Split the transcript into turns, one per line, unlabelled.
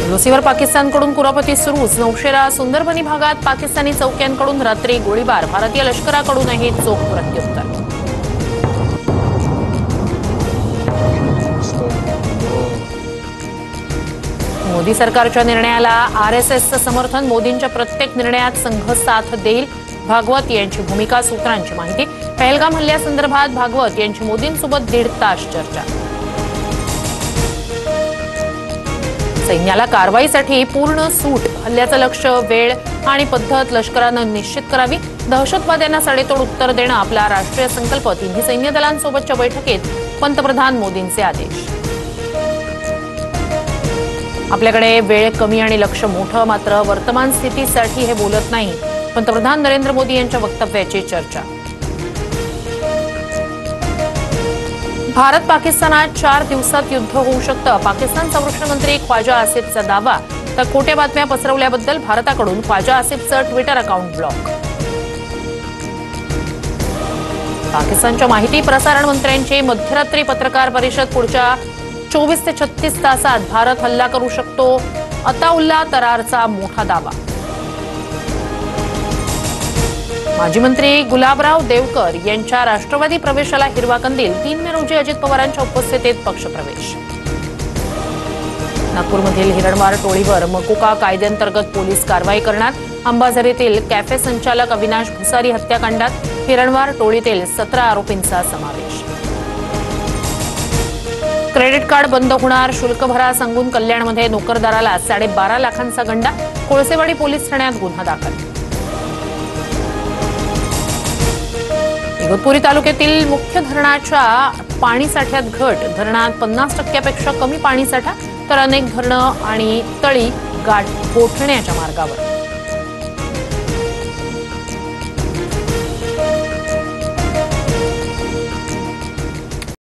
एलओसीवर पाकिस्तानकडून कुरापती सुरूच। नौशेरा सुंदरबनी भागात पाकिस्तानी चौक्यांकडून रात्री गोळीबार। भारतीय लष्कराकडूनही चोख प्रत्युत्तर। मोदी सरकारच्या निर्णयाला आरएसएसचं समर्थन। मोदींच्या प्रत्येक निर्णयात संघ साथ देईल। भागवत यांची भूमिका। सूत्रांची माहिती। पहलगाम हल्ल्यासंदर्भात भागवत यांची मोदींसोबत 1.5 तास चर्चा। सैन्याला कारवाईसाठी पूर्ण सूट। हल्ल्याचं लक्ष्य, वेळ आणि पद्धत लष्करानं निश्चित करावी। दहशतवाद्यांना सडेतोड उत्तर देणं आपला राष्ट्रीय संकल्प। तिन्ही सैन्य दलांसोबतच्या बैठकीत पंतप्रधान मोदींचे आदेश। आपल्याकडे वेळ कमी आणि लक्ष्य मोठं, मात्र वर्तमान स्थितीसाठी हे बोलत नाही। पंतप्रधान नरेंद्र मोदी यांच्या वक्तव्याची चर्चा। भारत पाकिस्तानात 4 दिवसात युद्ध होऊ शकतं। पाकिस्तान संरक्षण मंत्री ख्वाजा आसिफचा दावा। तर खोट्या बातम्या पसरवल्याबद्दल भारताकडून ख्वाजा आसिफचं ट्विटर अकाउंट ब्लॉक। पाकिस्तानच्या माहिती प्रसारण मंत्र्यांची मध्यरात्री पत्रकार परिषद। पुढच्या 24 ते 36 तासात भारत हल्ला करू शकतो। अताउल्ला तरारचा मोठा दावा। माजी मंत्री गुलाबराव देवकर यांच्या राष्ट्रवादी प्रवेशाला हिरवा कंदील। 3 मे रोजी अजित पवारांच्या उपस्थितीत पक्षप्रवेश। नागपूरमधील हिरणवार टोळीवर मकोका कायद्याअंतर्गत पोलीस कारवाई करणार। अंबाझरीतील कॅफे संचालक अविनाश भुसारी हत्याकांडात हिरणवार टोळीतील 17 आरोपींचा समावेश। क्रेडिट कार्ड बंद होणार। शुल्क भरा सांगून कल्याणमध्ये नोकरदाराला 12.5 लाखांचा गंडा। कोळसेवाडी पोलीस ठाण्यात गुन्हा दाखल। इगतपुरी तालुक्यातील मुख्य धरणाच्या पाणीसाठ्यात घट। धरणात 50% पेक्षा कमी पाणीसाठा, तर अनेक धरणं आणि तळी गाठ गोठण्याच्या मार्गावर।